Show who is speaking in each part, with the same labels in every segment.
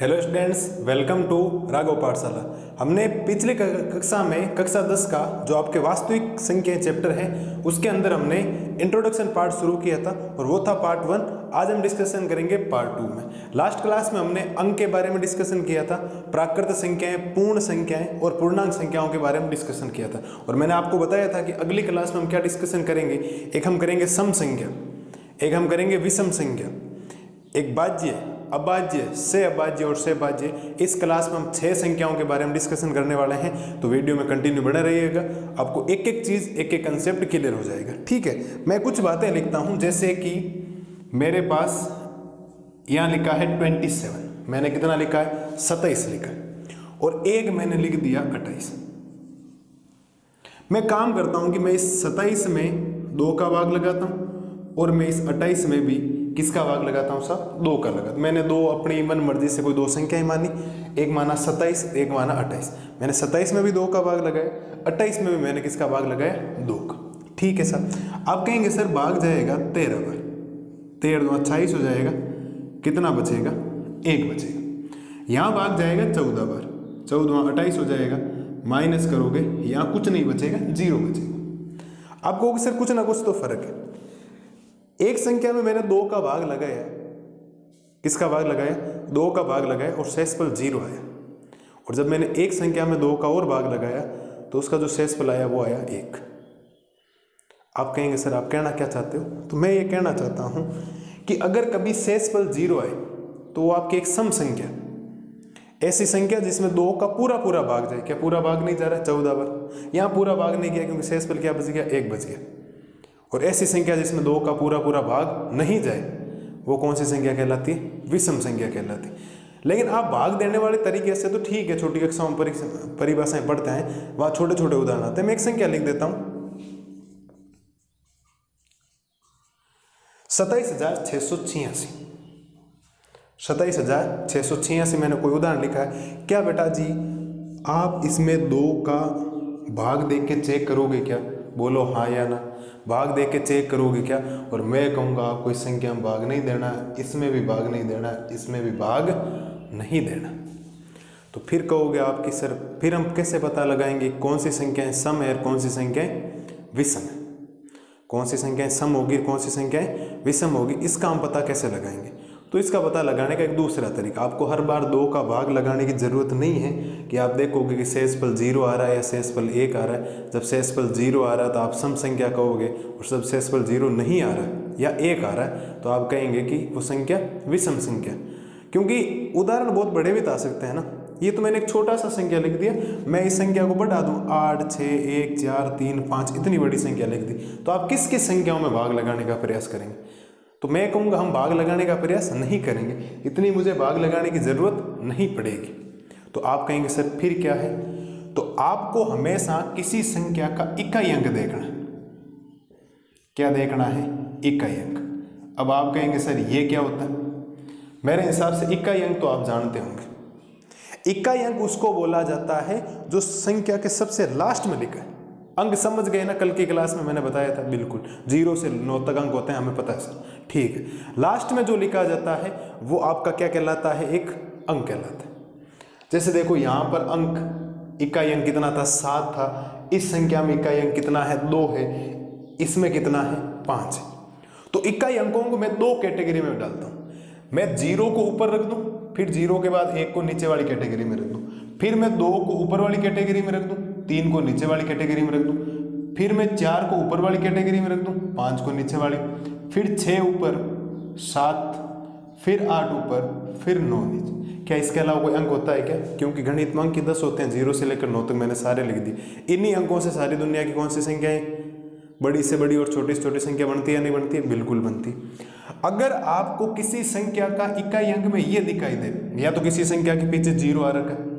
Speaker 1: Hello students, welcome to Raghav Pathshala. हमने पिछले कक्षा में कक्षा 10 का जो आपके वास्तविक संख्या चैप्टर है उसके अंदर हमने इंट्रोडक्शन पार्ट शुरू किया था और वो था पार्ट 1। आज हम डिस्कशन करेंगे पार्ट 2 में। लास्ट क्लास में हमने अंक के बारे में डिस्कशन किया था, प्राकृत संख्याएं, पूर्ण संख्याएं और पूर्णांक संख्याओं के बारे में डिस्कसन किया था और मैंने आपको बताया था कि अगली क्लास में हम क्या डिस्कशन करेंगे। एक हम करेंगे सम संख्या, एक हम करेंगे विषम संख्या, एक बाज्य, अभाज्य, से अभाज्य और से भाज्य। इस क्लास में हम 6 संख्याओं के बारे में डिस्कशन करने वाले हैं, तो वीडियो में कंटिन्यू बने रहिएगा। आपको एक एक चीज़, एक एक कंसेप्ट क्लियर हो जाएगा। ठीक है, मैं कुछ बातें लिखता हूं, जैसे कि मेरे पास यहाँ लिखा है 27, मैंने कितना लिखा है 27 लिखा है और एक मैंने लिख दिया 28। मैं काम करता हूं कि मैं इस 27 में 2 का भाग लगाता हूं और मैं इस 28 में भी किसका भाग लगाता हूँ साहब, 2 का लगाता। मैंने 2 अपनी मन मर्जी से कोई 2 संख्याएं मानी, एक माना 27, एक माना 28। मैंने 27 में भी 2 का भाग लगाया, 28 में भी मैंने किसका भाग लगाया, 2 का। ठीक है सर। आप कहेंगे सर भाग जाएगा 13 बार, 13 2 28 हो जाएगा, कितना बचेगा, 1 बचेगा। यहाँ भाग जाएगा 14 बार, 14 28 हो जाएगा, माइनस करोगे यहाँ कुछ नहीं बचेगा, 0 बचेगा। आप कहोगे सर कुछ ना कुछ तो फर्क है। एक संख्या में मैंने 2 का भाग लगाया, किसका भाग लगाया, 2 का भाग लगाया और शेषफल 0 आया। और जब मैंने एक संख्या में 2 का और भाग लगाया तो उसका जो शेषफल आया वो आया 1। आप कहेंगे सर आप कहना क्या चाहते हो, तो मैं ये कहना चाहता हूं कि अगर कभी शेषफल 0 आए तो वो आपकी एक सम संख्या, ऐसी संख्या जिसमें 2 का पूरा भाग जाए। क्या पूरा भाग नहीं जा रहा है 14 बार, यहाँ पूरा भाग नहीं गया क्योंकि शेषफल क्या बच गया, 1 बच गया। और ऐसी संख्या जिसमें 2 का पूरा भाग नहीं जाए वो कौन सी संख्या कहलाती है, विषम संख्या कहलाती है। लेकिन आप भाग देने वाले तरीके से तो ठीक है, छोटी कक्षाओं में परिभाषाएं पढ़ते हैं, वहां छोटे छोटे उदाहरण आते हैं। मैं एक संख्या लिख देता हूं 27,686। 27,686 मैंने कोई उदाहरण लिखा है। क्या बेटा जी आप इसमें 2 का भाग देख के चेक करोगे क्या, बोलो हाँ या ना। भाग दे के चेक करोगे क्या, और मैं कहूँगा आपको इस संख्या में भाग नहीं देना, इसमें भी भाग नहीं देना, इसमें भी भाग नहीं देना। तो फिर कहोगे आप कि सर फिर हम कैसे पता लगाएंगे कौन सी संख्याएं सम है और कौन सी संख्याएं विषम है, कौन सी संख्याएं सम होगी कौन सी संख्याएं विषम होगी, इसका हम पता कैसे लगाएंगे। तो इसका पता लगाने का एक दूसरा तरीका, आपको हर बार 2 का भाग लगाने की जरूरत नहीं है कि आप देखोगे कि शेषफल 0 आ रहा है या शेषफल 1 आ रहा है। जब शेषफल 0 आ रहा है तो आप सम संख्या कहोगे, और जब शेषफल 0 नहीं आ रहा है या 1 आ रहा है तो आप कहेंगे कि वो संख्या विषम संख्या। क्योंकि उदाहरण बहुत बड़े भी तो आ सकते हैं ना। ये तो मैंने एक छोटा सा संख्या लिख दिया, मैं इस संख्या को बढ़ा दूं 8 6 1 4 3 5, इतनी बड़ी संख्या लिख दी, तो आप किस किस संख्याओं में भाग लगाने का प्रयास करेंगे। तो मैं कहूँगा हम भाग लगाने का प्रयास नहीं करेंगे, इतनी मुझे भाग लगाने की जरूरत नहीं पड़ेगी। तो आप कहेंगे सर फिर क्या है, तो आपको हमेशा किसी संख्या का इकाई अंक देखना है। क्या देखना है, इकाई अंक। अब आप कहेंगे सर ये क्या होता है, मेरे हिसाब से इकाई अंक तो आप जानते होंगे। इकाई अंक उसको बोला जाता है जो संख्या के सबसे लास्ट में लिखा है। अंक समझ गए ना, कल की क्लास में मैंने बताया था, बिल्कुल 0 से 9 तक अंक होते हैं, हमें पता है सर। ठीक है, लास्ट में जो लिखा जाता है वो आपका क्या कहलाता है, एक अंक कहलाता है। जैसे देखो यहाँ पर अंक, इकाई अंक कितना था, 7 था। इस संख्या में इकाई अंक कितना है, 2 है। इसमें कितना है, 5 है। तो इकाई अंकों को मैं 2 कैटेगरी में डालता हूँ। मैं 0 को ऊपर रख दूं, फिर 0 के बाद 1 को नीचे वाली कैटेगरी में रख दूं, फिर मैं 2 को ऊपर वाली कैटेगरी में रख दूं, 3 को नीचे वाली कैटेगरी में रख दूं, फिर मैं 4 को ऊपर वाली कैटेगरी में रख दूं, 5 को नीचे वाली, फिर 6 ऊपर, 7, फिर 8 ऊपर, फिर 9 नीचे। क्या इसके अलावा कोई अंक होता है क्या, क्योंकि गणित में अंक 10 होते हैं, 0 से लेकर 9 तक मैंने सारे लिख दिए। इन्हीं अंकों से सारी दुनिया की कौन सी संख्याएं, बड़ी से बड़ी और छोटी से छोटी संख्या बनती है या नहीं बनती है, बिल्कुल बनती। अगर आपको किसी संख्या का इकाई अंक में ये दिखाई दे, या तो किसी संख्या के पीछे 0 आ रखा है,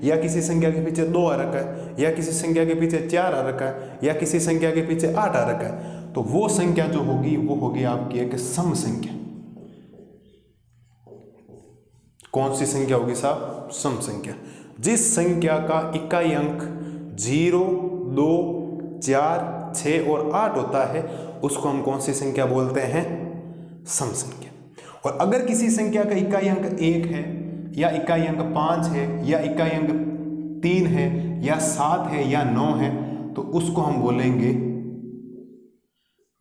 Speaker 1: या किसी संख्या के पीछे 2 आ रखा है, या किसी संख्या के पीछे 4 आ रखा है, या किसी संख्या के पीछे 8 आ रखा है, तो वो संख्या जो होगी वो होगी आपकी एक सम संख्या। कौन सी संख्या होगी साहब, सम संख्या। जिस संख्या का इकाई अंक 0 2 4 6 और 8 होता है उसको हम कौन सी संख्या बोलते हैं, सम संख्या। और अगर किसी संख्या का इकाई अंक 1 है या इकाई अंक 5 है या इकाई अंक 3 है या 7 है या 9 है, तो उसको हम बोलेंगे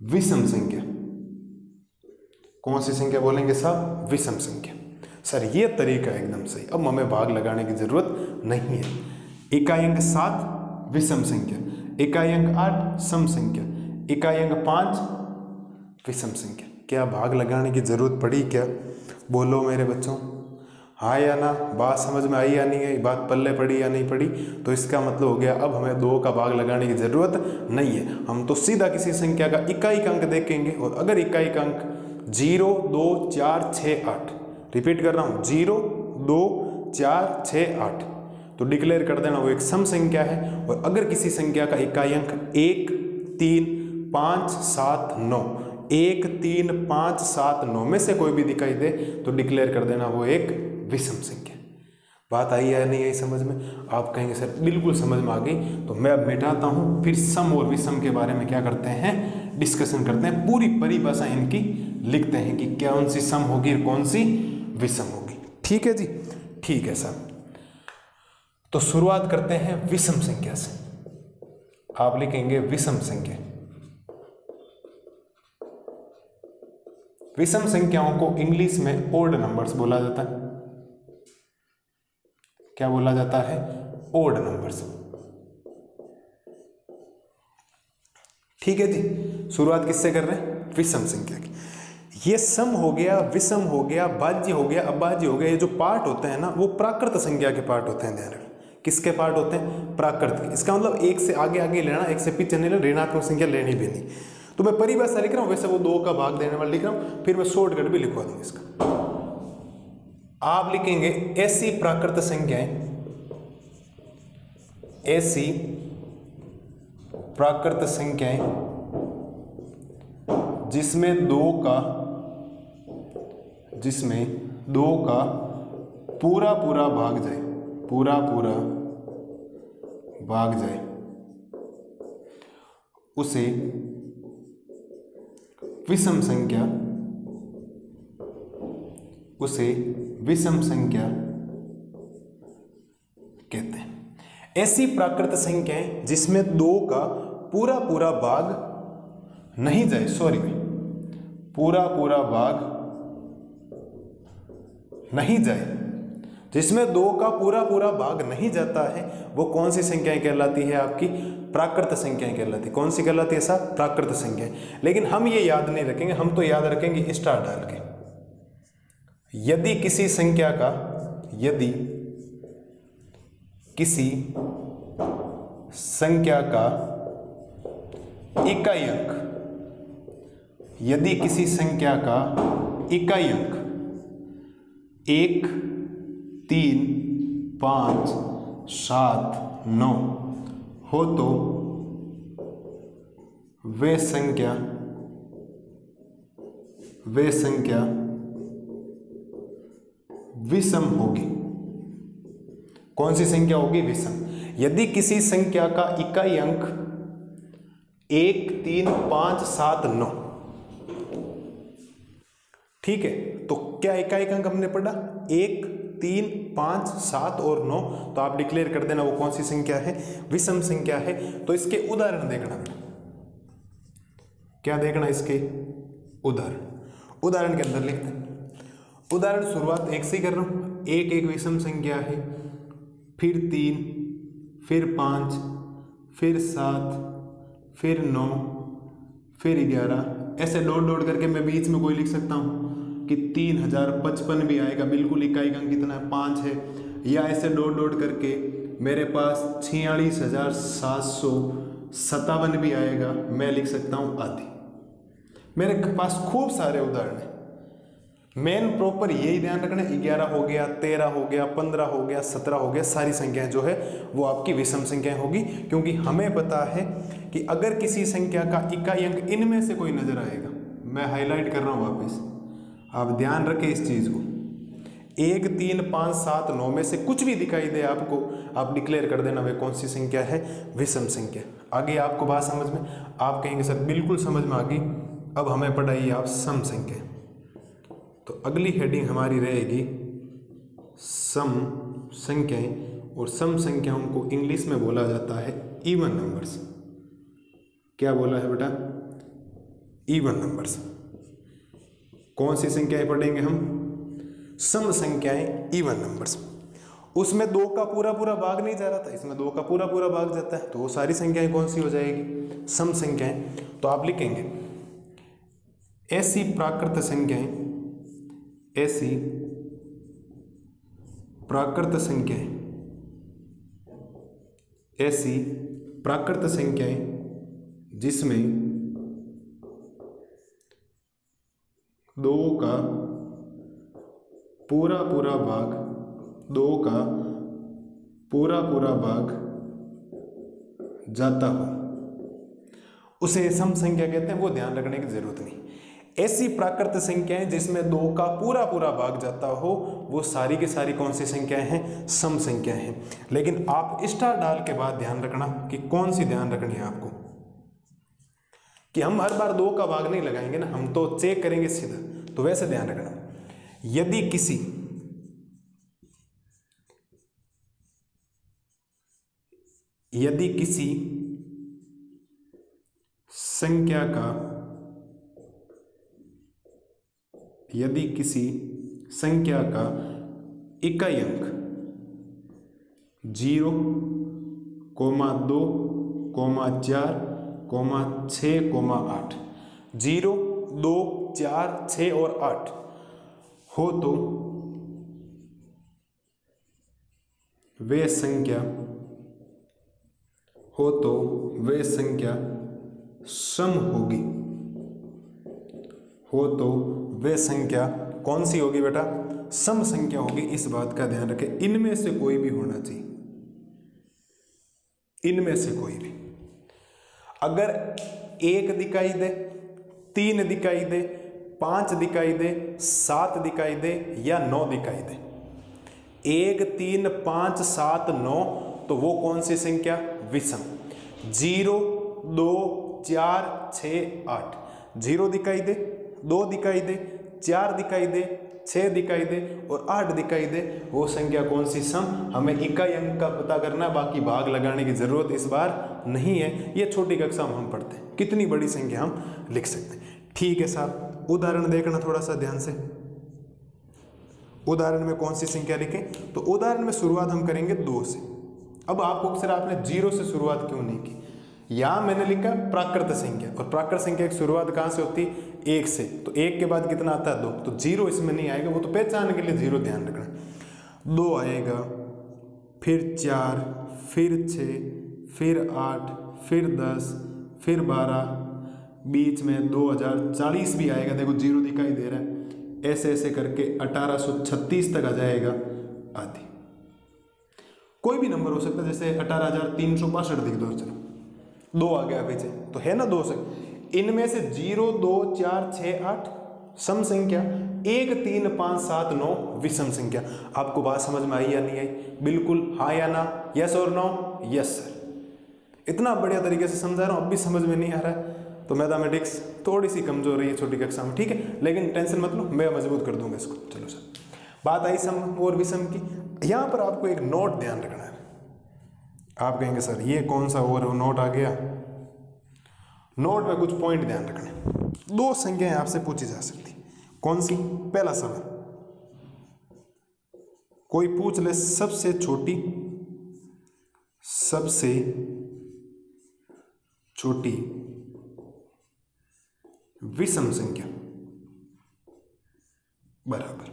Speaker 1: विषम संख्या। कौन सी संख्या बोलेंगे साहब? विषम संख्या। सर ये तरीका एकदम सही, अब हमें भाग लगाने की जरूरत नहीं है। इकाई अंक 7 विषम संख्या, इकाई अंक 8 सम संख्या, इकाई अंक 5 विषम संख्या। क्या भाग लगाने की जरूरत पड़ी क्या? बोलो मेरे बच्चों, हाँ या ना? बात समझ में आई या नहीं आई? बात पल्ले पड़ी या नहीं पड़ी? तो इसका मतलब हो गया अब हमें 2 का भाग लगाने की जरूरत नहीं है। हम तो सीधा किसी संख्या का इकाई का अंक देखेंगे, और अगर इकाई का अंक 0, 2, 4, 6, 8, रिपीट कर रहा हूँ, 0, 2, 4, 6, 8, तो डिक्लेयर कर देना वो एक सम संख्या है। और अगर किसी संख्या का इकाई अंक 1, 3, 5, 7, 9, 1, 3, 5, 7, 9 में से कोई भी दिखाई दे तो डिक्लेयर कर देना वो एक विषम संख्या। बात आई या नहीं आई समझ में? आप कहेंगे सर बिल्कुल समझ में आ गई। तो मैं अब मिटाता हूँ, फिर सम और विषम के बारे में क्या करते हैं, डिस्कशन करते हैं। पूरी परिभाषा इनकी लिखते हैं कि कौन सी सम होगी और कौन सी विषम होगी। ठीक है जी, ठीक है साहब। तो शुरुआत करते हैं विषम संख्या से। आप लिखेंगे विषम संख्या। विषम संख्याओं को इंग्लिश में ओड नंबर्स बोला जाता है। क्या बोला जाता है? Odd numbers. ठीक है जी, शुरुआत किससे कर रहे हैं? विषम संख्या की। ये सम हो गया, विषम हो गया, भाज्य हो गया, अभाज्य हो गया। ये जो पार्ट होते हैं ना, वो प्राकृत संख्या के पार्ट होते हैं। ध्यान रखें, किसके पार्ट होते हैं? प्राकृत के। इसका मतलब एक से आगे आगे लेना, एक से पीछे नहीं लेना, ऋणात्मक संख्या लेनी भी नहीं। तो मैं परिभाषा लिख रहा हूं, वैसे वो 2 का भाग देने वाला लिख रहा हूं, फिर मैं शॉर्टकट भी लिखवा दूंगा इसका। आप लिखेंगे ऐसी प्राकृत संख्याएं, ऐसी प्राकृत संख्याएं जिसमें 2 का पूरा पूरा भाग जाए, पूरा पूरा भाग जाए, उसे विषम संख्या, उसे विषम संख्या कहते हैं। ऐसी प्राकृत संख्याएं जिसमें 2 का पूरा पूरा भाग नहीं जाए, पूरा पूरा भाग नहीं जाए, जिसमें 2 का पूरा पूरा भाग नहीं जाता है, वो कौन सी संख्याएं कहलाती है? आपकी प्राकृत संख्याएं कहलाती है। कौन सी कहलाती है साहब? प्राकृत संख्याएं। लेकिन हम ये याद नहीं रखेंगे, हम तो याद रखेंगे स्टार डाल के। यदि किसी संख्या का, यदि किसी संख्या का इकाई अंक, यदि किसी संख्या का इकाई अंक 1, 3, 5, 7, 9 हो तो वे संख्या विषम होगी। कौन सी संख्या होगी? विषम। यदि किसी संख्या का इकाई अंक 1, 3, 5, 7, 9, ठीक है, तो क्या इकाई अंक हमने पढ़ा? 1, 3, 5, 7 और 9, तो आप डिक्लेयर कर देना वो कौन सी संख्या है? विषम संख्या है। तो इसके उदाहरण देखना, क्या देखना? इसके उदाहरण के अंदर लिखते हैं। उदाहरण शुरुआत 1 से ही कर रहा हूं। 1 एक विषम संख्या है, फिर 3, फिर 5, फिर 7, फिर 9, फिर 11, ऐसे डॉट डॉट करके मैं बीच में कोई लिख सकता हूं कि 3055 भी आएगा, बिल्कुल इकाई का अंक कितना है? 5 है। या ऐसे डॉट डॉट करके मेरे पास 46,757 भी आएगा, मैं लिख सकता हूं आधी। मेरे पास खूब सारे उदाहरण हैं। मेन प्रॉपर यही ध्यान रखना, 11 हो गया, 13 हो गया, 15 हो गया, 17 हो गया, सारी संख्याएं जो है वो आपकी विषम संख्याएं होगी। क्योंकि हमें पता है कि अगर किसी संख्या का इकाई अंक इनमें से कोई नजर आएगा, मैं हाईलाइट कर रहा हूं वापस, आप ध्यान रखें इस चीज को, 1, 3, 5, 7, 9 में से कुछ भी दिखाई दे आपको, आप डिक्लेयर कर देना वे कौन सी संख्या है? विषम संख्या। आगे आपको बात समझ में? आप कहेंगे सर बिल्कुल समझ में आ गई, अब हमें पढ़ाइए आप सम संख्या। तो अगली हेडिंग हमारी रहेगी सम संख्याएं, और सम संख्याओं को इंग्लिश में बोला जाता है इवन नंबर्स। क्या बोला है बेटा? Even numbers. कौन सी संख्याएं पढ़ेंगे हम? सम संख्याएं, इवन नंबर्स। उसमें 2 का पूरा पूरा भाग नहीं जा रहा था, इसमें 2 का पूरा पूरा भाग जाता है, तो वो सारी संख्याएं कौन सी हो जाएगी? सम संख्याएं। तो आप लिखेंगे ऐसी प्राकृत संख्याएं, ऐसी प्राकृत संख्याएं, ऐसी प्राकृत संख्याएं जिसमें 2 का पूरा पूरा भाग, 2 का पूरा पूरा भाग जाता हो, उसे सम संख्या कहते हैं। वो ध्यान रखने की जरूरत नहीं। ऐसी प्राकृत संख्याएं जिसमें 2 का पूरा पूरा भाग जाता हो, वो सारी की सारी कौन सी संख्याएं हैं? सम संख्याएं हैं। लेकिन आप स्टार डाल के बाद ध्यान रखना कि कौन सी ध्यान रखनी है आपको, कि हम हर बार 2 का भाग नहीं लगाएंगे ना, हम तो चेक करेंगे सीधा। तो वैसे ध्यान रखना, यदि किसी संख्या का, यदि किसी संख्या का इकाई अंक 0, 2, 4, 6, 8, 0, 2, 4, 6 और 8 हो, तो वे संख्या सम होगी। हो तो वे संख्या कौन सी होगी बेटा? सम संख्या होगी। इस बात का ध्यान रखें, इनमें से कोई भी होना चाहिए, इनमें से कोई भी। अगर 1 दिखाई दे, 3 दिखाई दे, 5 दिखाई दे, 7 दिखाई दे या 9 दिखाई दे, 1, 3, 5, 7, 9, तो वो कौन सी संख्या? विषम। 0, 2, 4, 6, 8, 0 दिखाई दे, 2 दिखाई दे, 4 दिखाई दे, 6 दिखाई दे और 8 दिखाई दे, वो संख्या कौन सी? सम। हमें इकाई अंक का पता करना, बाकी भाग लगाने की जरूरत इस बार नहीं है। ये छोटी कक्षा में हम पढ़ते हैं, कितनी बड़ी संख्या हम लिख सकते हैं। ठीक है साहब, उदाहरण देखना थोड़ा सा ध्यान से। उदाहरण में कौन सी संख्या लिखें? तो उदाहरण में शुरुआत हम करेंगे 2 से। अब आपको सर आपने 0 से शुरुआत क्यों नहीं की? यहां मैंने लिखा प्राकृत संख्या, और प्राकृत संख्या की शुरुआत कहां से होती? 1 से। तो 1 के बाद कितना आता है? 2। तो 0 इसमें नहीं आएगा, वो तो पहचान के लिए 0 ध्यान रखना। 2 आएगा, फिर 4, फिर 6, फिर 8, फिर 10, फिर 12, बीच में 2040 भी आएगा। देखो 0 दिखाई दे रहा है, ऐसे ऐसे करके 1836 तक आ जाएगा आदि। कोई भी नंबर हो सकता है, जैसे 18,362 लिख दो, चलो 2 आ गया पीछे, तो है ना 2 से। इनमें से 0, 2, 4, 6, 8 सम संख्या, 1, 3, 5, 7, 9 विषम संख्या। आपको बात समझ में आई या नहीं आई? बिल्कुल हाँ या ना, यस और नो? Yes sir. इतना बढ़िया तरीके से समझा रहा हूँ, अब भी समझ में नहीं आ रहा है तो मैथमेटिक्स थोड़ी सी कमजोर रही है छोटी कक्षा में, ठीक है, लेकिन टेंशन मत लो, मैं मजबूत कर दूंगा इसको। चलो सर, बात आई सम और विषम की। यहाँ पर आपको एक नोट ध्यान रखना है। आप कहेंगे सर ये कौन सा और नोट आ गया? नोट में कुछ पॉइंट ध्यान रखने। 2 संख्याएं आपसे पूछी जा सकती, कौन सी? पहला सवाल कोई पूछ ले, सबसे छोटी विषम संख्या बराबर।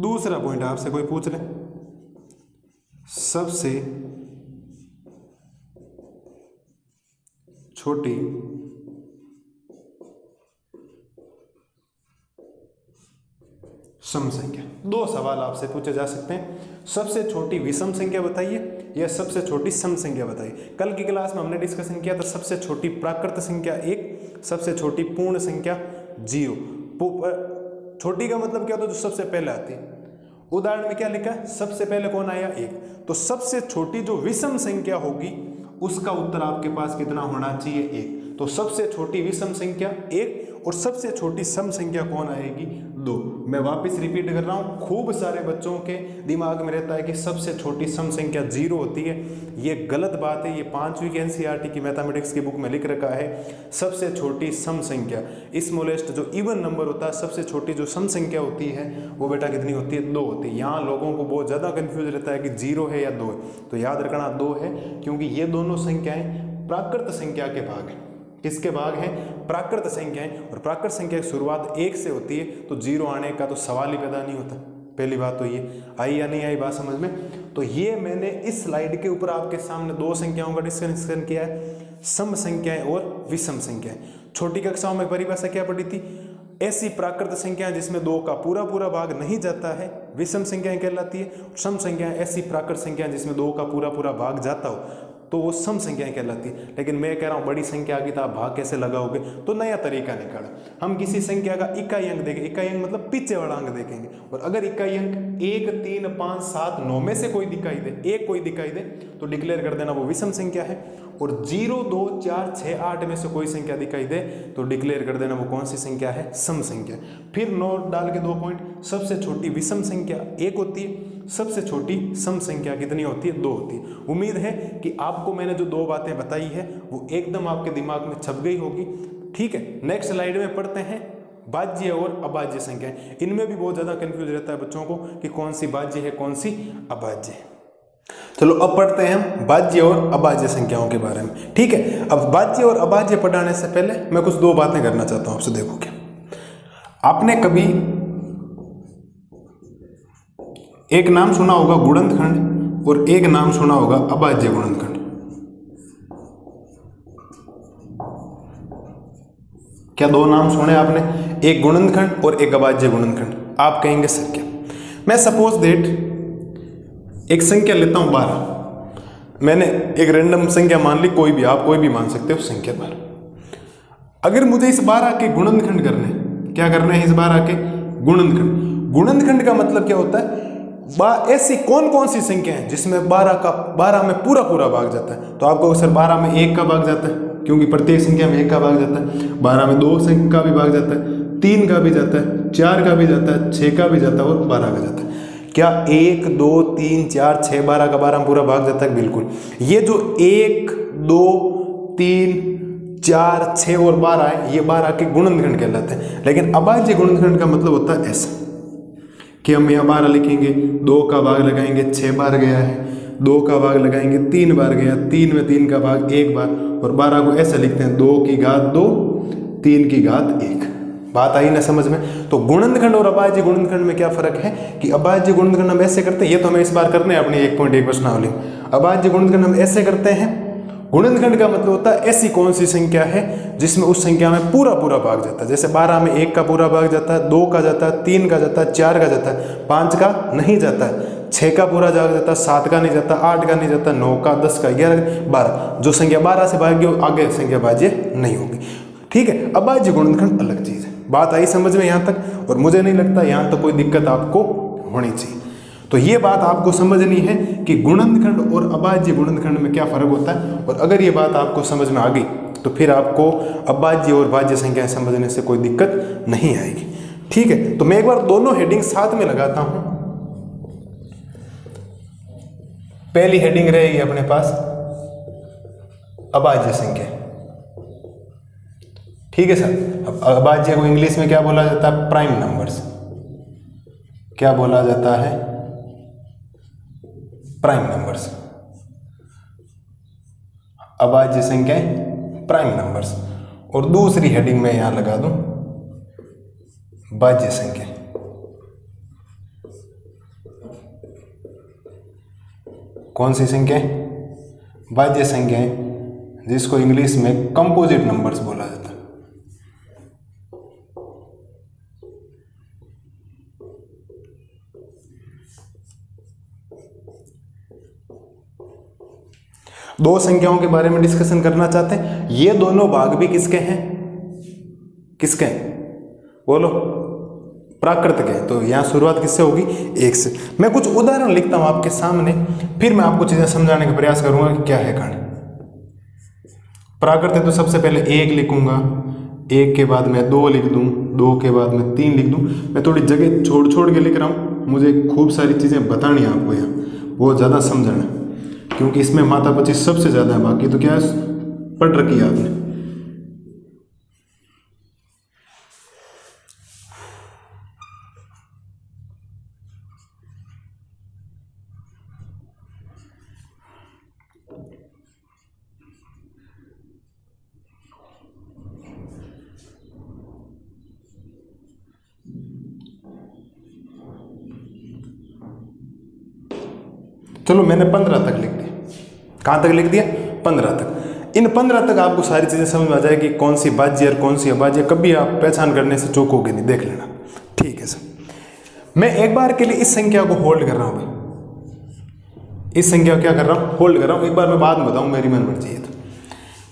Speaker 1: दूसरा पॉइंट आपसे कोई पूछ ले, सबसे छोटी सम संख्या। 2 सवाल आपसे पूछे जा सकते हैं, सबसे छोटी विषम संख्या बताइए या सबसे छोटी सम संख्या बताइए। कल की क्लास में हमने डिस्कशन किया था सबसे छोटी प्राकृत संख्या 1, सबसे छोटी पूर्ण संख्या 0। छोटी का मतलब क्या होता है? जो सबसे पहले आती है। उदाहरण में क्या लिखा है? सबसे पहले कौन आया? 1। तो सबसे छोटी जो विषम संख्या होगी उसका उत्तर आपके पास कितना होना चाहिए? 1। तो सबसे छोटी विषम संख्या 1 और सबसे छोटी सम संख्या कौन आएगी? 2। मैं वापस रिपीट कर रहा हूँ, खूब सारे बच्चों के दिमाग में रहता है कि सबसे छोटी सम संख्या 0 होती है। ये गलत बात है। ये 5वीं की एनसीईआरटी की मैथमेटिक्स की बुक में लिख रखा है, सबसे छोटी सम संख्या स्मॉलेस्ट जो इवन नंबर होता है, सबसे छोटी जो सम संख्या होती है वो बेटा कितनी होती है? 2 होती है। यहाँ लोगों को बहुत ज़्यादा कन्फ्यूज रहता है कि 0 है या 2 है, तो याद रखना 2 है, क्योंकि ये दोनों संख्याएं प्राकृत संख्या के भाग हैं। किसके भाग हैं? प्राकृत संख्याएं। और प्राकृत संख्या की शुरुआत 1 से होती है, तो 0 आने का तो सवाल ही पैदा नहीं होता। पहली बात तो ये आई या नहीं आई बात समझ में? तो ये मैंने इस स्लाइड के ऊपर आपके सामने 2 संख्याओं का डिस्कशन किया है, सम संख्याएं और विषम संख्याएं। छोटी कक्षाओं में परिभाषा क्या पढ़ी थी? ऐसी प्राकृत संख्याएं जिसमें 2 का पूरा पूरा भाग नहीं जाता है विषम संख्याएं कहलाती है। सम संख्याएं ऐसी प्राकृत संख्याएं जिसमें 2 का पूरा पूरा भाग जाता हो, तो वो सम संख्याएं कहलाती है। लेकिन मैं कह रहा हूँ बड़ी संख्या आ गई तो आप भाग कैसे लगाओगे? तो नया तरीका निकाला, हम किसी संख्या का इकाई अंक देखेंगे। इकाई अंक मतलब पीछे वाला अंक देखेंगे, और अगर इकाई अंक 1, 3, 5, 7, 9 में से कोई दिखाई दे, एक कोई दिखाई दे, तो डिक्लेयर कर देना वो विषम संख्या है। और 0, 2, 4, 6, 8 में से कोई संख्या दिखाई दे तो डिक्लेयर कर देना वो कौन सी संख्या है? सम संख्या। फिर नोट डाल के 2 पॉइंट, सबसे छोटी विषम संख्या 1 होती है, सबसे छोटी सम संख्या कितनी होती है? 2 होती है। उम्मीद है कि आपको मैंने जो 2 बातें बताई है वो एकदम आपके दिमाग में छप गई होगी। ठीक है, नेक्स्ट स्लाइड में पढ़ते हैं बाज्य और अबाज्य संख्याएं। इनमें भी बहुत ज्यादा कंफ्यूज रहता है बच्चों को कि कौन सी बाज्य है कौन सी अबाज्य है। चलो अब पढ़ते हैं हम बाज्य और अबाज्य संख्याओं के बारे में। ठीक है, अब बाज्य और अबाज्य पढ़ाने से पहले मैं कुछ 2 बातें करना चाहता हूं आपसे। देखो क्या आपने कभी एक नाम सुना होगा गुणनखंड और एक नाम सुना होगा अबाज्य गुणनखंड। क्या 2 नाम सुने आपने? एक गुणनखंड और एक अबाज्य गुणनखंड। आप कहेंगे सर क्या? मैं सपोज दैट एक संख्या लेता हूं 12। मैंने एक रैंडम संख्या मान ली, कोई भी, आप कोई भी मान सकते हो संख्या 12। अगर मुझे इस 12 के गुणनखंड करने, क्या करना है? इस 12 के गुणनखंड। गुणनखंड का मतलब क्या होता है? ऐसी कौन कौन सी संख्या है जिसमें 12 में पूरा पूरा भाग जाता है? तो आपको सर 12 में 1 का भाग जाता है, क्योंकि प्रत्येक संख्या में 1 का भाग जाता है। 12 में 2 का भी भाग जाता है, 3 का भी जाता है, 4 का भी जाता है, 6 का भी जाता है और 12 का जाता है। क्या 1, 2, 3, 4, 6, 12 का 12 में पूरा भाग जाता है? बिल्कुल। ये जो 1, 2, 3, 4, 6 और 12 है, ये 12 के गुणनखंड कहलाते हैं। लेकिन अबाज्य गुणनखंड का मतलब होता है ऐसा कि हम यहाँ 12 लिखेंगे, 2 का भाग लगाएंगे 6 बार गया है, 2 का भाग लगाएंगे 3 बार गया, 3 में 3 का भाग 1 बार, और 12 को ऐसे लिखते हैं 2 की घात 2, 3 की घात 1। बात आई ना समझ में? तो गुणनखंड और अबाज्य गुणनखंड में क्या फर्क है कि अबाज्य गुणनखंड हम ऐसे करते हैं, ये तो हमें इस बार करने हैं अपनी 1.1 प्रश्नावली। अबाज्य गुणनखंड हम ऐसे करते हैं। गुणनखंड का मतलब होता है ऐसी कौन सी संख्या है जिसमें उस संख्या में पूरा पूरा भाग जाता है। जैसे 12 में 1 का पूरा भाग जाता है, 2 का जाता है, 3 का जाता है, 4 का जाता है, 5 का नहीं जाता है, 6 का पूरा भाग जाता है, 7 का नहीं जाता, 8 का नहीं जाता, 9 का, 10 का, 11, 12। जो संख्या 12 से भागी हो आगे संख्या बाज्य नहीं होगी। ठीक है, अबाज्य गुणनखंड अलग चीज है। बात आई समझ में यहाँ तक? और मुझे नहीं लगता यहाँ तक कोई दिक्कत आपको होनी चाहिए। तो ये बात आपको समझनी है कि गुणनखंड और अबाज्य गुणनखंड में क्या फर्क होता है। और अगर ये बात आपको समझ में आ गई तो फिर आपको अबाज्य और बाज्य संख्याएं समझने से कोई दिक्कत नहीं आएगी। ठीक है, तो मैं एक बार दोनों हेडिंग साथ में लगाता हूं। पहली हेडिंग रहेगी अपने पास अबाज्य संख्या। ठीक है सर, अब अबाज्य को इंग्लिश में क्या बोला जाता है? Prime numbers. क्या बोला जाता है? Prime numbers. अबाज्य संख्याएं प्राइम नंबर्स। और दूसरी हेडिंग में यहां लगा दूं बाज्य संख्या। कौन सी संख्याएं? बाज्य संख्याएं, जिसको इंग्लिश में कंपोजिट नंबर्स बोला जाता है। दो संख्याओं के बारे में डिस्कशन करना चाहते हैं। ये दोनों भाग भी किसके हैं? किसके हैं? बोलो। प्राकृत के। तो यहां शुरुआत किससे होगी? 1 से। मैं कुछ उदाहरण लिखता हूं आपके सामने, फिर मैं आपको चीजें समझाने का प्रयास करूंगा कि क्या है कारण। प्राकृत है तो सबसे पहले 1 लिखूंगा, 1 के बाद मैं 2 लिख दूं, 2 के बाद मैं 3 लिख दूँ। मैं थोड़ी जगह छोड़ छोड़ के लिख रहा हूँ, मुझे खूब सारी चीज़ें बतानी है आपको यहाँ, बहुत ज़्यादा समझना, क्योंकि इसमें माथापच्ची सबसे ज़्यादा है, बाकी तो क्या है पढ़ रखी है आपने। चलो मैंने 15 तक लिख दिया। कहाँ तक लिख दिया? 15 तक। इन 15 तक आपको सारी चीज़ें समझ में आ जाएगी, कौन सी बाज्य और कौन सी अबाज्य, कभी आप पहचान करने से चूकोगे नहीं, देख लेना। ठीक है सर, मैं एक बार के लिए इस संख्या को होल्ड कर रहा हूँ भाई, इस संख्या को क्या कर रहा हूँ? होल्ड कर रहा हूँ। एक बार मैं बाद में बताऊँ, मेरी मन मर्जी है तो।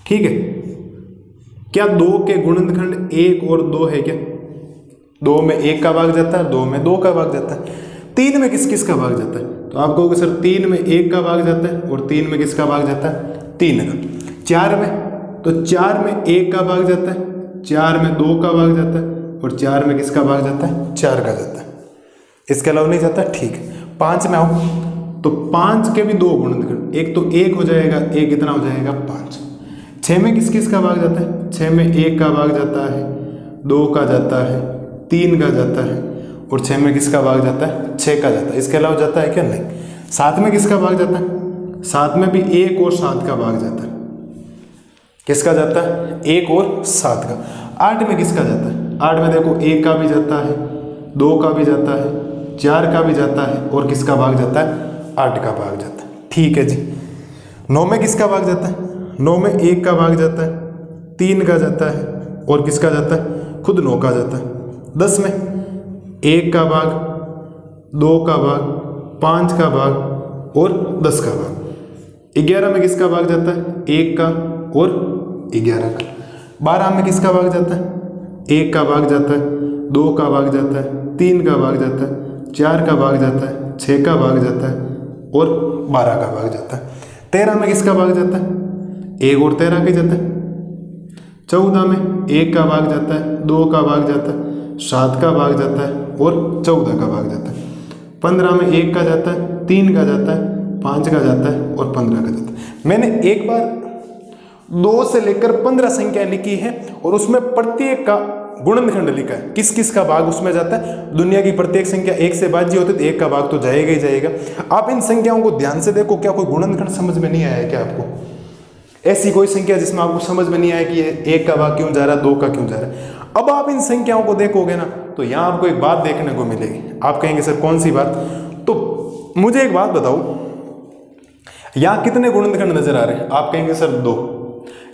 Speaker 1: ठीक है, क्या 2 के गुणनखंड 1 और 2 है क्या? 2 में 1 का भाग जाता है, 2 में 2 का भाग जाता है। 3 में किस किस का भाग जाता है? तो आप कहोगे सर 3 में 1 का भाग जाता है, और 3 में किसका भाग जाता है? 3 का। 4 में, तो 4 में 1 का भाग जाता है, 4 में 2 का भाग जाता है, और 4 में किसका भाग जाता है? 4 का जाता है। इसके अलावा नहीं जाता। ठीक है, 5 में आओ, तो 5 के भी 2 गुणनखंड, एक तो 1 हो जाएगा, एक कितना हो जाएगा? 5। 6 में किस किस का भाग जाता है? 6 में 1 का भाग जाता है, 2 का जाता है, 3 का जाता है, और 6 में किसका भाग जाता है? 6 का जाता है। इसके अलावा जाता है क्या? नहीं। 7 में किसका भाग जाता है? 7 में भी 1 और 7 का भाग जाता है। किसका जाता है? 1 और 7 का। 8 में किसका जाता है? 8 में देखो 1 का भी जाता है, 2 का भी जाता है, 4 का भी जाता है, और किसका भाग जाता है? 8 का भाग जाता है। ठीक है जी। 9 में किसका भाग जाता है? 9 में 1 का भाग जाता है, 3 का जाता है, और किसका जाता है? खुद 9 का जाता है। 10 में 1 का भाग, 2 का भाग, 5 का भाग, और 10 का भाग। 11 में किसका भाग जाता है? 1 का और 11 का। 12 में किसका भाग जाता है? 1 का भाग जाता है, 2 का भाग जाता है, 3 का भाग जाता है, 4 का भाग जाता है, 6 का भाग जाता है, और 12 का भाग जाता है। 13 में किसका भाग जाता है? 1 और 13 का जाता है। 14 में 1 का भाग जाता है, 2 का भाग जाता है, 7 का भाग जाता है, और 14 का भाग जाता है। 15 में 1 का जाता है, 3 का जाता है, 5 का जाता है, और 15 का जाता है। मैंने एक बार 2 से लेकर 15 संख्या लिखी है, और उसमें प्रत्येक का गुणनखंड लिखा है, किस किस का भाग उसमें जाता है। दुनिया की प्रत्येक संख्या 1 से भाज्य होती है, तो 1 का भाग तो जाएगा ही जाएगा। आप इन संख्याओं को ध्यान से देखो, क्या कोई गुणनखंड समझ में नहीं आया क्या आपको? ऐसी कोई संख्या जिसमें आपको समझ में नहीं आया कि ये 1 का भाग क्यों जा रहा है, 2 का क्यों जा रहा है? अब आप इन संख्याओं को देखोगे ना, तो यहाँ आपको एक बात देखने को मिलेगी। आप कहेंगे सर कौन सी बात? तो मुझे एक बात बताओ, यहाँ कितने गुणनखंड नजर आ रहे हैं? आप कहेंगे सर 2।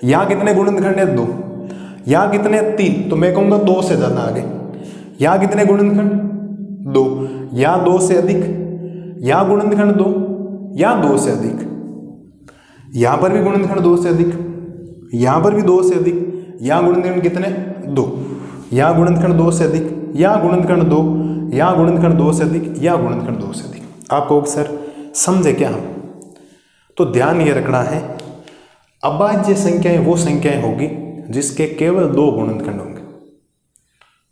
Speaker 1: यहाँ कितने गुणनखंड है? 2। यहाँ कितने? 3। तो मैं कहूँगा 2 से ज़्यादा आगे। यहाँ कितने गुणनखंड? 2। यहाँ 2 से अधिक, यहाँ गुणनखंड 2, यहाँ 2 से अधिक, यहाँ पर भी गुणनखंड 2 से अधिक, यहाँ पर भी 2 से अधिक, यहाँ गुणनखंड कितने? 2। यहाँ गुणनखंड 2 से अधिक, यहाँ गुणनखंड 2, यहाँ गुणनखंड 2 से अधिक, यहाँ गुणनखंड 2 से अधिक। आप कहोगे सर समझे क्या हम? तो ध्यान ये रखना है, अभाज्य संख्याएं वो संख्याएं होगी जिसके केवल 2 गुणनखंड होंगे।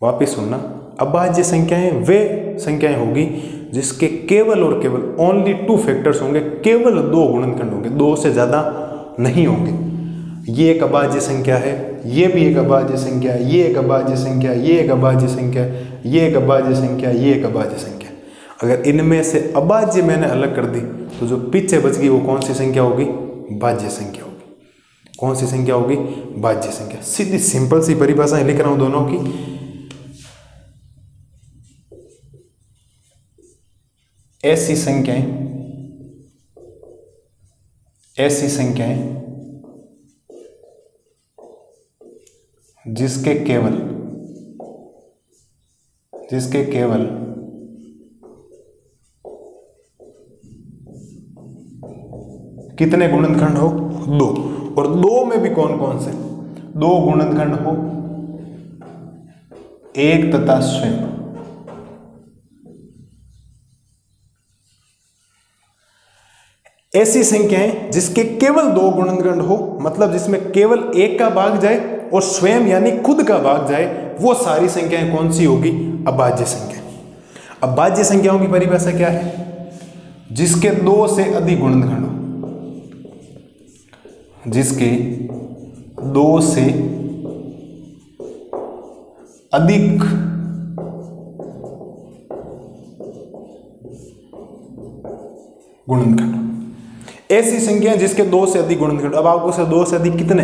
Speaker 1: वापिस सुनना, अभाज्य संख्याएं वे संख्याएं होगी जिसके केवल और केवल ओनली 2 फैक्टर्स होंगे, केवल 2 गुणनखंड होंगे, 2 से ज़्यादा नहीं होंगे। ये एक अभाज्य संख्या है, ये भी एक अभाज्य संख्या है, ये एक अभाज्य संख्या, ये एक अभाज्य संख्या, ये एक अभाज्य संख्या, ये एक अभाज्य संख्या। अगर इनमें से अभाज्य मैंने अलग कर दी, तो जो पीछे बच गई वो कौन सी संख्या होगी? भाज्य संख्या होगी। कौन सी संख्या होगी? भाज्य संख्या। सीधी सिंपल सी परिभाषाएं लिख रहा हूं दोनों की। ऐसी संख्याएं जिसके केवल कितने गुणनखंड हो? 2। और 2 में भी कौन कौन से? 2 गुणनखंड हो, 1 तथा स्वयं। ऐसी संख्याएं जिसके केवल 2 गुणनखंड हो, मतलब जिसमें केवल 1 का भाग जाए और स्वयं यानी खुद का भाग जाए, वो सारी संख्याएं कौन सी होगी? अभाज्य संख्या। अब भाज्य संख्याओं की परिभाषा क्या है? जिसके 2 से अधिक गुणनखंड हो, जिसके 2 से अधिक गुणनखंड, ऐसी संख्या जिसके 2 से अधिक गुणनखंड। अब आपको से 2 से अधिक कितने?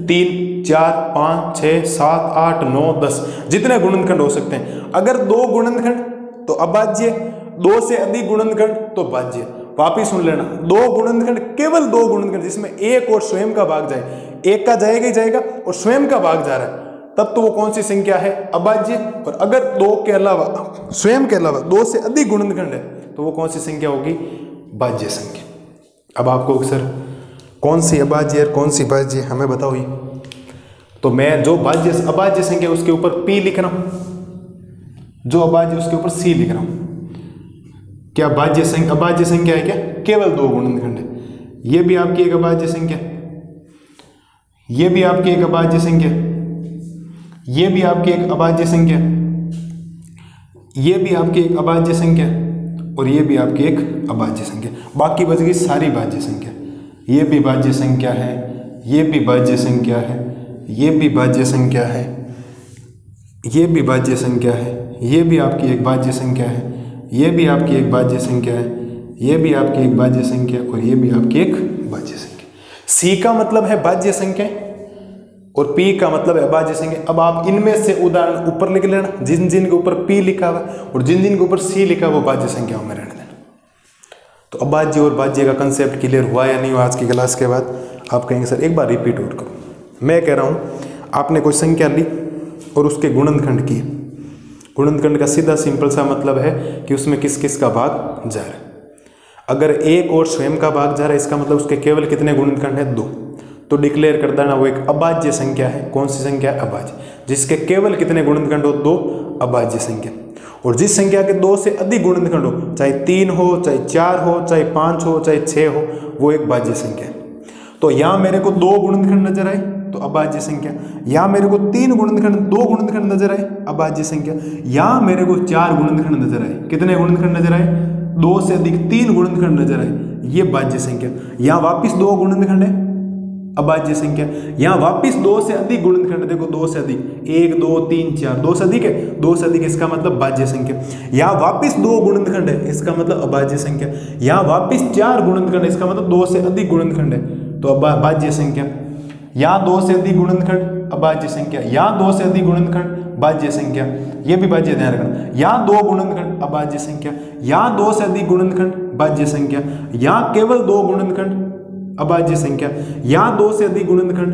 Speaker 1: 3, 4, 5, 6, 7, 8, 9, 10 जितने गुणनखंड हो सकते हैं। अगर 2 गुणनखंड तो अभाज्य, 2 से अधिक गुणनखंड तो भाज्य। वापिस सुन लेना, 2 गुणनखंड, केवल 2 गुणनखंड जिसमें एक और स्वयं का भाग जाए, एक का जाएगा ही जाएगा और स्वयं का भाग जा रहा है, तब तो वो कौन सी संख्या है? अभाज्य। और अगर 2 के अलावा, स्वयं के अलावा 2 से अधिक गुणनखंड है तो वो कौन सी संख्या होगी? भाज्य संख्या। अब आपको सर कौन सी अभाज्य और कौन सी भाज्य हमें बताओ ये। तो मैं जो भाज्य अभाज्य संख्या उसके ऊपर P लिख रहा हूं, जो अभाज्य उसके ऊपर C लिख रहा हूं। क्या भाज्य संख्या अभाज्य संख्या है? क्या केवल 2 गुणनखंड है। ये भी आपकी एक अभाज्य संख्या, ये भी आपकी एक अभाज्य संख्या, ये भी आपकी एक अभाज्य संख्या, ये भी आपकी एक अभाज्य संख्या और ये भी आपकी एक अभाज्य संख्या। बाकी बच गई सारी भाज्य संख्या। ये भी भाज्य संख्या है, ये भी भाज्य संख्या है, ये भी भाज्य संख्या है, ये भी भाज्य संख्या है, ये भी आपकी एक भाज्य संख्या है, ये भी आपकी एक भाज्य संख्या है, ये भी आपकी एक भाज्य संख्या और ये भी आपकी एक भाज्य संख्या। C का मतलब है भाज्य संख्या और P का मतलब है अभाज्य संख्या। अब आप इनमें से उदाहरण ऊपर लिख लेना, जिन जिन के ऊपर P लिखा हुआ और जिन जिन के ऊपर C लिखा हुआ वो भाज्य संख्याओं में रहने देना। तो अभाज्य और भाज्य का कंसेप्ट क्लियर हुआ या नहीं हुआ आज की क्लास के बाद? आप कहेंगे सर एक बार रिपीट और करो। मैं कह रहा हूँ आपने कोई संख्या ली और उसके गुणनखंड किए। गुणनखंड का सीधा सिंपल सा मतलब है कि उसमें किस किस का भाग जा रहा है। अगर एक और स्वयं का भाग जा रहा है इसका मतलब उसके केवल कितने गुणनखंड है? 2। तो डिक्लेयर कर देना वो एक अभाज्य संख्या है। कौन सी संख्या है? अभाज्य। जिसके केवल कितने गुणनखंड हो? 2, अभाज्य संख्या। और जिस संख्या के 2 से अधिक गुणनखंड हो, चाहे 3 हो, चाहे 4 हो, चाहे 5 हो, चाहे 6 हो, वो एक भाज्य संख्या है। तो यहाँ मेरे को 2 गुणनखंड नजर आए तो अभाज्य संख्या। यहाँ मेरे को 3 गुणनखंड 2 गुणनखंड नजर आए, अभाज्य संख्या। यहाँ मेरे को 4 गुणनखंड नजर आए। कितने गुणनखंड नजर आए? 2 से अधिक 3 गुणनखंड नजर आए, ये भाज्य संख्या। यहाँ वापिस 2 गुणनखंड है, अभाज्य संख्या। यहाँ वापिस 2 से अधिक गुणनखंड, देखो 2 से अधिक, 1, 2, 3, 4, 2 से अधिक है, 2 से अधिक इसका मतलब भाज्य संख्या। यहाँ वापिस 2 गुणनखंड है, इसका मतलब अभाज्य संख्या। यहाँ वापिस 4 गुणनखंड है, इसका मतलब 2 से अधिक गुणनखंड है, तो भाज्य संख्या। यहाँ 2 से अधिक गुणनखंड, अभाज्य संख्या। यहाँ 2 से अधिक गुणनखंड, भाज्य संख्या। ये भी भाज्य ध्यान रखना। यहाँ 2 गुणनखंड, अभाज्य संख्या। यहाँ 2 से अधिक गुणनखंड, भाज्य संख्या। यहाँ केवल 2 गुणनखंड, अभाज्य संख्या। यहाँ 2 से अधिक गुणनखंड,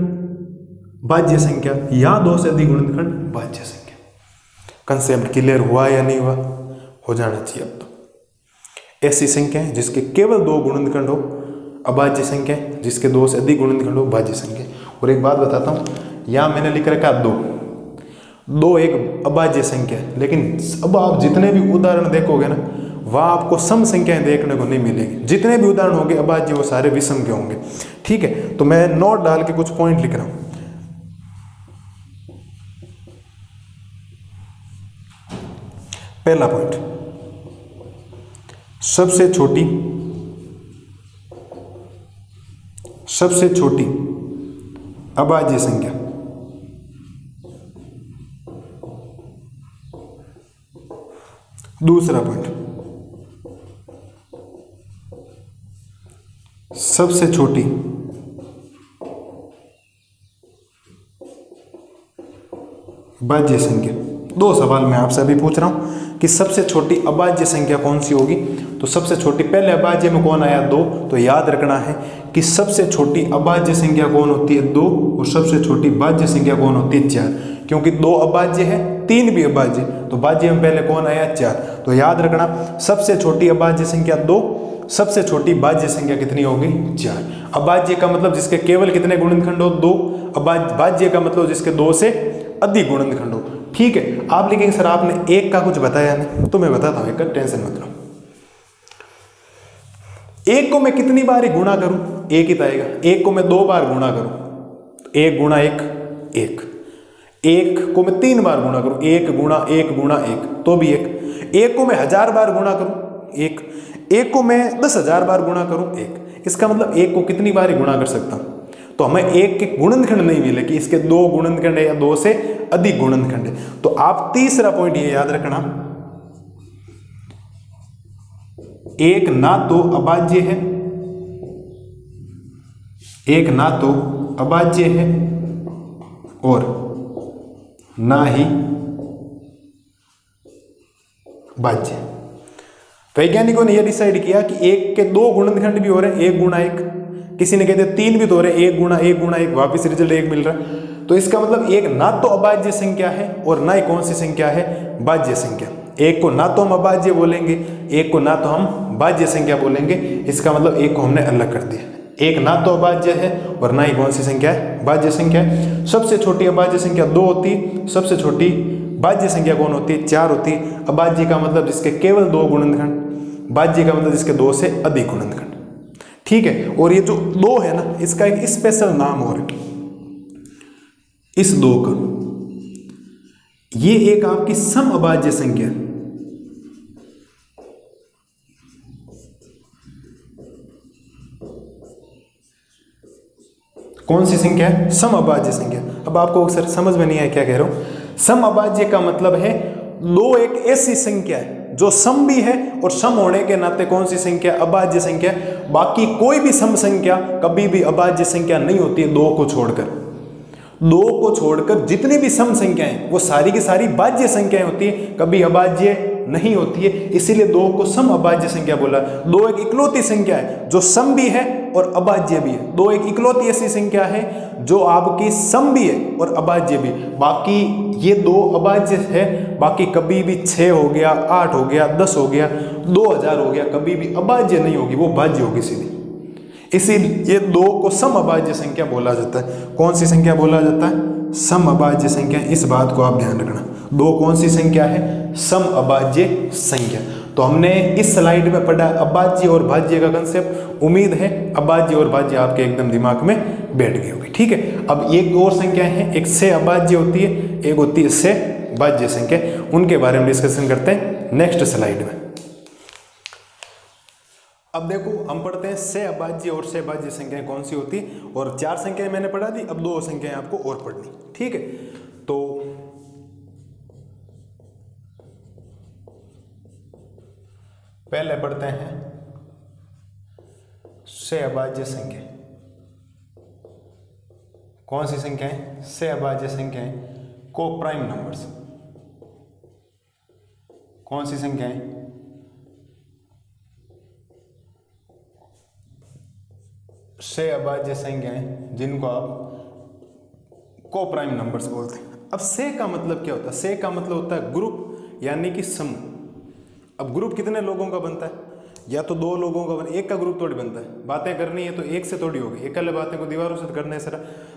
Speaker 1: भाज्य संख्या। यहाँ 2 से अधिक गुणनखंड, भाज्य संख्या। कंसेप्ट क्लियर हुआ या नहीं हुआ? हो जाना चाहिए अब तो। ऐसी संख्या है जिसके केवल 2 गुणनखंड हो, अभाज्य संख्या। जिसके 2 से अधिक गुणनखंड हो, भाज्य संख्या। और एक बात बताता हूँ, यहाँ मैंने लिख रखा 2 एक अभाज्य संख्या है, लेकिन अब आप जितने भी उदाहरण देखोगे ना, वहाँ आपको सम संख्याएं देखने को नहीं मिलेगी। जितने भी उदाहरण होंगे अभाज्य, वो सारे विषम के होंगे। ठीक है, तो मैं नोट डाल के कुछ पॉइंट लिख रहा हूँ। पहला पॉइंट, सबसे छोटी अभाज्य संख्या दूसरा पॉइंट, सबसे छोटी भाज्य संख्या। 2 सवाल मैं आपसे अभी पूछ रहा हूं कि सबसे छोटी अभाज्य संख्या कौन सी होगी। तो सबसे छोटी, पहले अभाज्य में कौन आया? 2। तो याद रखना है कि सबसे छोटी अभाज्य संख्या कौन होती है? 2। और सबसे छोटी भाज्य संख्या कौन होती है? 4। क्योंकि 2 अभाज्य है, 3 भी अभाज्य, तो भाज्य में पहले कौन आया? 4। तो याद रखना, सबसे छोटी अभाज्य संख्या 2, सबसे छोटी भाज्य संख्या कितनी होगी? 4। अभाज्य का मतलब जिसके केवल कितने गुणनखंड हो? 2। भाज्य का मतलब जिसके 2 से अधिक गुणनखंड हो। ठीक है, आप लिखेंगे सर आपने 1 का कुछ बताया नहीं, तो मैं बताता हूं, 1 का टेंशन मत लो। 1 को मैं कितनी बार ही गुणा करूं? 1 ही तो आएगा। 1 को मैं 2 बार गुणा करूं, 1 गुणा 1, 1। एक को मैं 3 बार गुणा करूं, 1 गुणा 1 गुणा 1 तो भी 1 को मैं 1000 बार गुणा करूं 1 को मैं 10,000 बार गुणा करूं 1, इसका मतलब 1 को कितनी बार ही गुणा कर सकता हूं। तो हमें 1 के गुणनखंड नहीं मिले कि इसके 2 गुणनखंड है या 2 से अधिक गुणनखंड है। तो आप तीसरा पॉइंट ये याद रखना, 1 ना तो अभाज्य है, 1 ना तो अभाज्य है और ना ही भाज्य। वैज्ञानिकों ने यह डिसाइड किया कि 1 के 2 गुणनखंड भी हो रहे हैं 1 गुणा 1, किसी ने कहते 3 भी तो हो रहे 1 गुणा 1 गुणा 1, वापिस रिजल्ट 1 मिल रहा है। तो इसका मतलब 1 ना तो अभाज्य संख्या है और ना ही कौन सी संख्या है, भाज्य संख्या। 1 को ना तो हम अभाज्य बोलेंगे, 1 को ना तो हम भाज्य संख्या बोलेंगे, इसका मतलब 1 को हमने अलग कर दिया। 1 ना तो अभाज्य है और ना ही कौन सी संख्या है, भाज्य संख्या है। सबसे छोटी अभाज्य संख्या 2 होती है, सबसे छोटी भाज्य संख्या कौन होती है, 4 होती है। अभाज्य का मतलब जिसके केवल 2 गुणनखंड, भाज्य का मतलब जिसके 2 से अधिक गुणनखंड। ठीक है, और ये जो 2 है ना, इसका एक स्पेशल नाम और है इस 2 का, ये एक आपकी सम अभाज्य संख्या है। कौन सी संख्या है, सम अभाज्य संख्या। अब आपको अक्सर समझ में नहीं आया क्या कह रहा हूं। सम अभाज्य का मतलब है 2 एक ऐसी संख्या है जो सम भी है और सम होने के नाते कौन सी संख्या, अभाज्य संख्या। बाकी कोई भी सम संख्या कभी भी अभाज्य संख्या नहीं होती है 2 को छोड़कर। 2 को छोड़कर जितनी भी सम संख्याएं वो सारी की सारी भाज्य संख्याएं होती है, कभी अभाज्य नहीं होती है, इसीलिए 2 को सम अभाज्य संख्या बोला। 2 एक इकलौती संख्या है जो सम भी है और अभाज्य भी है। 2 एक इकलौती ऐसी संख्या है जो आपकी सम भी है और अभाज्य भी। बाकी ये 2 अभाज्य है, बाकी कभी भी 6 हो गया, 8 हो गया, 10 हो गया, 2000 हो गया, कभी भी अभाज्य नहीं होगी, वो भाज्य होगी सीधी। इसीलिए 2 को सम अभाज्य संख्या बोला जाता है। कौन सी संख्या बोला जाता है, सम अभाज्य संख्या। इस बात को आप ध्यान रखना, 2 कौन सी संख्या है, सम अभाज्य संख्या। तो हमने इस स्लाइड में पढ़ा अभाज्य और भाज्य का कंसेप्ट। उम्मीद है अभाज्य और भाज्य आपके एकदम दिमाग में बैठ गई होगी। ठीक है, अब एक और संख्या है, एक से अभाज्य होती है, एक होती है से भाज्य संख्या। उनके बारे में डिस्कशन करते हैं नेक्स्ट स्लाइड में। अब देखो हम पढ़ते हैं से अभाज्य और से भाज्य संख्याएं कौन सी होती है, और 4 संख्याएं मैंने पढ़ा दी, अब 2 संख्याएं आपको और पढ़नी। ठीक है, तो पहले पढ़ते हैं से अभाज्य संख्या। कौन सी संख्याएं, से अभाज्य संख्याएं, को प्राइम नंबर्स। कौन सी संख्याएं, से अभाज्य संख्याएं जिनको आप को प्राइम नंबर्स बोलते हैं। अब से का मतलब क्या होता है, से का मतलब होता है ग्रुप यानी कि समूह। अब ग्रुप कितने लोगों का बनता है, या तो 2 लोगों का एक का ग्रुप थोड़ी बनता है। बातें करनी है तो एक से थोड़ी होगी, एक वाले बातें को दीवारों से करना है सर।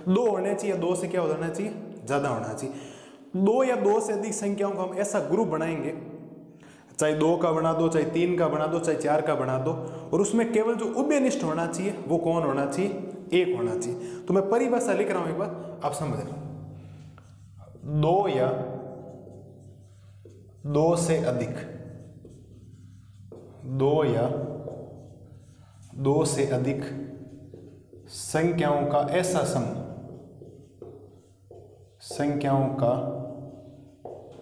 Speaker 1: 2 होने चाहिए, 2 से क्या होना चाहिए, ज़्यादा होना चाहिए। 2 या 2 से अधिक संख्याओं का हम ऐसा ग्रुप बनाएंगे, चाहे 2 का बना दो, चाहे 3 का बना दो, चाहे 4 का बना दो, और उसमें केवल जो उभयनिष्ठ होना चाहिए वो कौन होना चाहिए, 1 होना चाहिए। तो मैं परिभाषा लिख रहा हूं, एक बार आप समझ लें। 2 या 2 से अधिक, 2 या 2 से अधिक संख्याओं का ऐसा समूह, संख्याओं का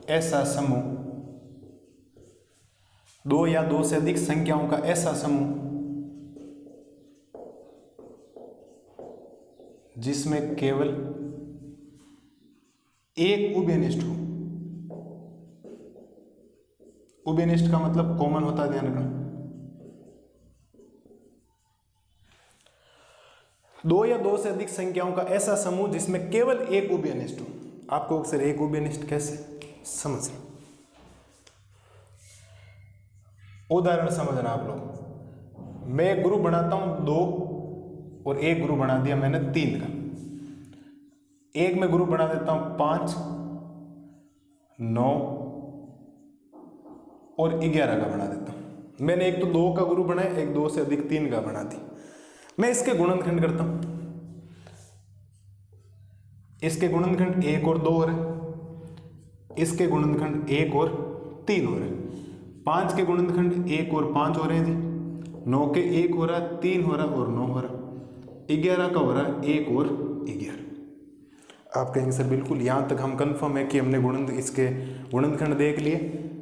Speaker 1: ऐसा समूह, 2 या 2 से अधिक संख्याओं का ऐसा समूह जिसमें केवल एक उभयनिष्ठ हो। उभयनिष्ठ का मतलब कॉमन होता है, ध्यान रखना। 2 या 2 से अधिक संख्याओं का ऐसा समूह जिसमें केवल एक उभयनिष्ठ हो। आपको अक्सर एक उभयनिष्ठ कैसे समझ, उदाहरण समझना आप लोग। मैं एक ग्रुप बनाता हूं 2 और एक ग्रुप बना दिया मैंने 3 का। एक में ग्रुप बना देता हूं 5, 9 और 11 का बना देता हूं। मैंने एक तो 2 का ग्रुप बनाया, एक 2 से अधिक 3 का बना दिया। मैं इसके गुणनखंड करता हूं। इसके गुणनखंड 1 और 2 हो रहे, इसके गुणनखंड 1 और 3 हो रहे, 5 के गुणनखंड 1 और 5 हो रहे हैं जी, 9 के 1 हो रहा है, 3 हो रहा है और 9 हो रहा है, 11 का हो रहा है 1 और 11। आप कहेंगे सर बिल्कुल यहाँ तक हम कंफर्म है कि हमने इसके गुणनखंड देख लिए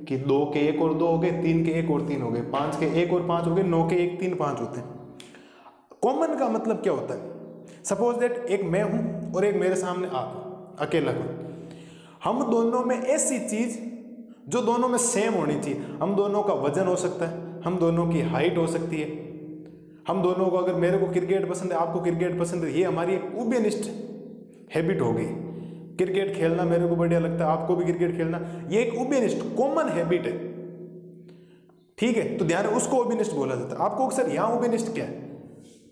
Speaker 1: कि 2 के 1 और 2 हो गए, 3 के 1 और 3 हो गए, 5 के 1 और 5 हो गए, 9 के 1 3 5 होते हैं। कॉमन का मतलब क्या होता है? सपोज दैट एक मैं हूं और एक मेरे सामने आप हो, अकेला कोई, हम दोनों में ऐसी चीज जो दोनों में सेम होनी चाहिए, हम दोनों का वजन हो सकता है, हम दोनों की हाइट हो सकती है, हम दोनों को, अगर मेरे को क्रिकेट पसंद है, आपको क्रिकेट पसंद है, ये हमारी एक उभयनिष्ठ हैबिट हो गई। क्रिकेट खेलना मेरे को बढ़िया लगता है, आपको भी क्रिकेट खेलना, ये एक उभयनिष्ठ कॉमन हैबिट है, ठीक है। तो ध्यान, उसको उभयनिष्ठ बोला जाता है। आपको सर यहाँ उभयनिष्ठ क्या है?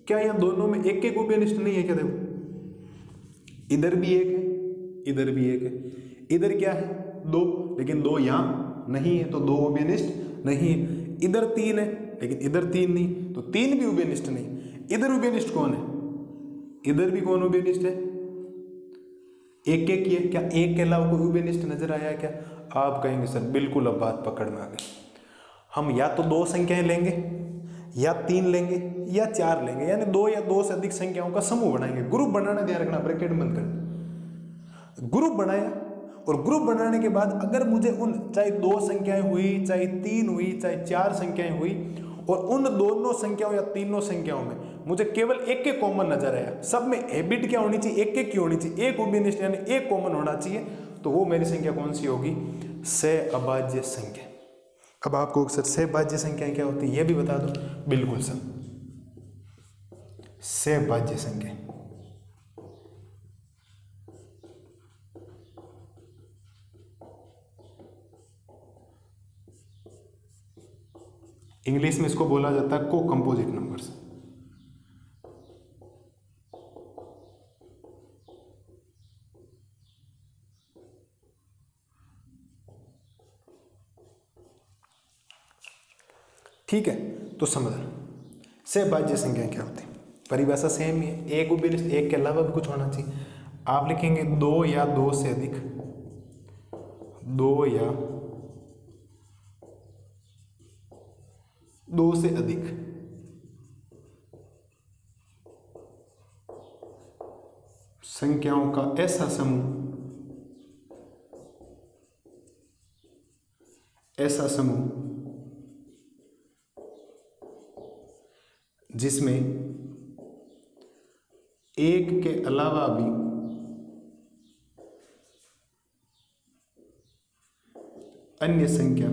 Speaker 1: क्या यहाँ दोनों में एक एक उभयनिष्ठ नहीं है क्या? देखो इधर भी एक है, इधर भी एक है, इधर क्या है 2, लेकिन 2 यहाँ नहीं है, तो 2 उभयनिष्ठ नहीं है। इधर 3 है लेकिन इधर 3 नहीं, तो 3 भी उभयनिष्ठ नहीं। इधर उभयनिष्ठ कौन है? इधर भी कौन उभयनिष्ठ है? एक एक ही है। क्या एक के अलावा कोई उभयनिष्ठ नजर आया क्या? आप कहेंगे सर बिल्कुल, अब बात पकड़ में आ गई। हम या तो 2 संख्याएं लेंगे, या 3 लेंगे, या 4 लेंगे, यानी 2 या 2 से अधिक संख्याओं का समूह बनाएंगे। ग्रुप बनाना ध्यान रखना, ब्रैकेट बंद कर। ग्रुप बनाया, और ग्रुप बनाने के बाद अगर मुझे उन, चाहे 2 संख्याएं हुई, चाहे 3 हुई, चाहे 4 संख्याएं हुई, और उन दोनों संख्याओं या तीनों संख्याओं में मुझे केवल एक एक कॉमन नजर आया, सब में हैबिट क्या होनी चाहिए? एक एक की होनी चाहिए, एक उभयनिष्ठ यानी एक कॉमन होना चाहिए, तो वो मेरी संख्या कौन सी होगी? सहअभाज्य संख्या। अब आपको सर सहभाज्य संख्याएं क्या होती है ये भी बता दो। बिल्कुल सर, सहभाज्य संख्या इंग्लिश में इसको बोला जाता है को कंपोजिट नंबर्स। ठीक है, तो समझना सहभाज्य संख्या क्या होती है। परिभाषा सेम ही है, एक उभयनिष्ठ, एक के अलावा भी कुछ होना चाहिए। आप लिखेंगे 2 या 2 से अधिक, 2 या 2 से अधिक संख्याओं का ऐसा समूह जिसमें एक के अलावा भी अन्य संख्या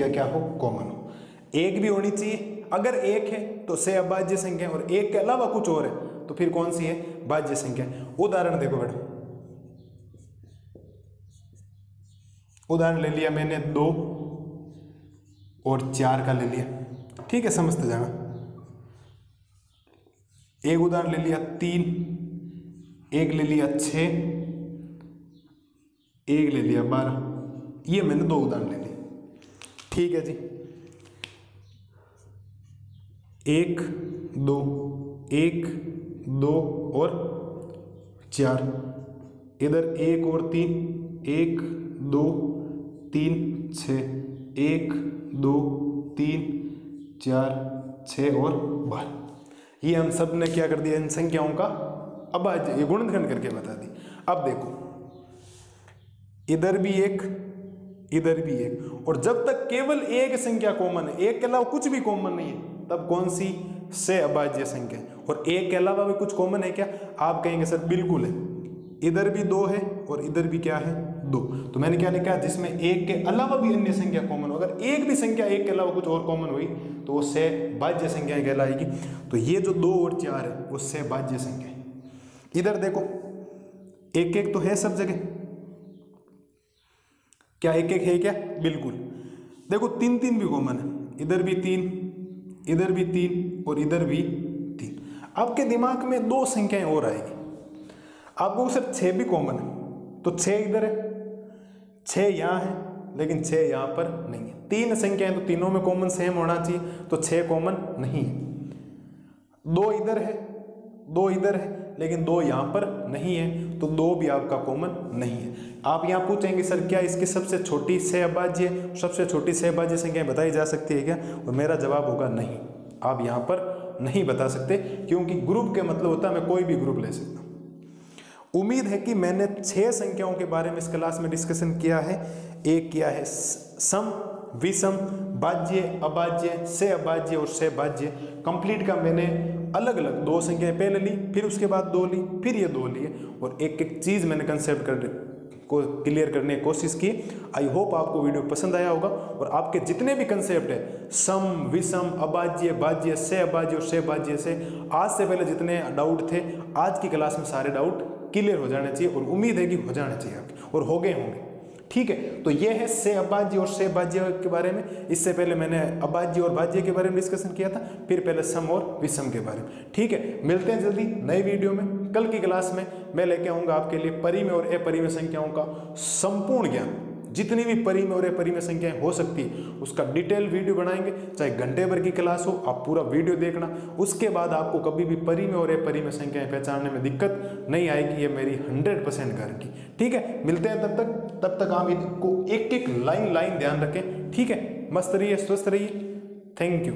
Speaker 1: क्या हो? कॉमन हो। एक भी होनी चाहिए, अगर एक है तो सहअभाज्य संख्या, और एक के अलावा कुछ और है तो फिर कौन सी है? भाज्य संख्या। उदाहरण देखो बेटा, उदाहरण ले लिया मैंने 2 और 4 का ले लिया, ठीक है, समझते जाना। एक उदाहरण ले लिया 3, एक ले लिया 6, एक ले लिया 12, ये मैंने 2 उदाहरण ले लिए, ठीक है जी। 1 2 1 2 और 4, इधर 1 और 3, 1 2 3 6, 1 2 3 4 6 और 12। ये हम सब ने क्या कर दिया? इन संख्याओं का अभाज्य, ये गुणनखंड करके बता दी। अब देखो, इधर भी एक, इधर भी एक, और जब तक केवल एक संख्या कॉमन है, एक के अलावा कुछ भी कॉमन नहीं है, तब कौन सी? सहअभाज्य संख्या। और एक के अलावा भी कुछ कॉमन है क्या? आप कहेंगे सर बिल्कुल है, इधर भी 2 है और इधर भी क्या है? 2। तो मैंने क्या लिखा? जिसमें एक के अलावा भी अन्य संख्या कॉमन हो। अगर एक भी संख्या एक के अलावा कुछ और कॉमन हुई तो वो सहभाज्य संख्या कहलाएगी। तो ये जो 2 और 4 है वो सहभाज्य संख्या है। इधर देखो, एक एक तो है सब जगह, क्या एक एक है क्या? बिल्कुल। देखो 3 3 भी कॉमन है, इधर भी 3, इधर भी 3 और इधर भी 3। आपके दिमाग में 2 संख्याएं और आएगी। आपको सिर्फ 6 भी कॉमन है, तो 6 इधर है, 6 यहाँ है, लेकिन 6 यहाँ पर नहीं है। 3 संख्याएं तो तीनों में कॉमन सेम होना चाहिए, तो 6 कॉमन नहीं है। दो इधर है, दो इधर है, लेकिन दो यहाँ पर नहीं है, तो दो भी आपका कॉमन नहीं है। आप यहाँ पूछेंगे सर क्या इसकी सबसे छोटी सहअभाज्य, सबसे छोटी सहअभाज्य संख्या बताई जा सकती है क्या, और मेरा जवाब होगा नहीं, आप यहाँ पर नहीं बता सकते, क्योंकि ग्रुप के मतलब होता है मैं कोई भी ग्रुप ले सकता हूँ। उम्मीद है कि मैंने 6 संख्याओं के बारे में इस क्लास में डिस्कशन किया है। एक किया है सम, विषम, भाज्य, अभाज्य, सहअभाज्य और सहभाज्य। कंप्लीट का मैंने अलग अलग 2 संख्याएं पहले ली, फिर उसके बाद 2 ली, फिर ये 2 लिए, और एक एक चीज़ मैंने कंसेप्ट को क्लियर करने की कोशिश की। आई होप आपको वीडियो पसंद आया होगा, और आपके जितने भी कंसेप्ट है सम, विषम, अभाज्य, भाज्य, सहअभाज्य और सहभाज्य से आज से पहले जितने डाउट थे, आज की क्लास में सारे डाउट क्लियर हो जाने चाहिए, और उम्मीद है कि हो जाने चाहिए आपके, और हो गए होंगे। ठीक है, तो ये है सहअभाज्य और सहभाज्य के बारे में। इससे पहले मैंने अभाज्य और भाज्य के बारे में डिस्कशन किया था, फिर पहले सम और विषम के बारे में। ठीक है, मिलते हैं जल्दी नई वीडियो में। कल की क्लास में मैं लेके आऊंगा आपके लिए परिमेय और अपरिमेय संख्याओं का संपूर्ण ज्ञान, जितनी भी परिमेय और अपरिमेय संख्याएं हो सकती है उसका डिटेल वीडियो बनाएंगे। चाहे घंटे भर की क्लास हो, आप पूरा वीडियो देखना, उसके बाद आपको कभी भी परिमेय और अपरिमेय संख्याएं पहचानने में दिक्कत नहीं आएगी, ये मेरी 100% गारंटी। ठीक है, मिलते हैं तब तक आप इनको एक एक लाइन ध्यान रखें। ठीक है, मस्त रहिए, स्वस्थ रहिए। Thank you.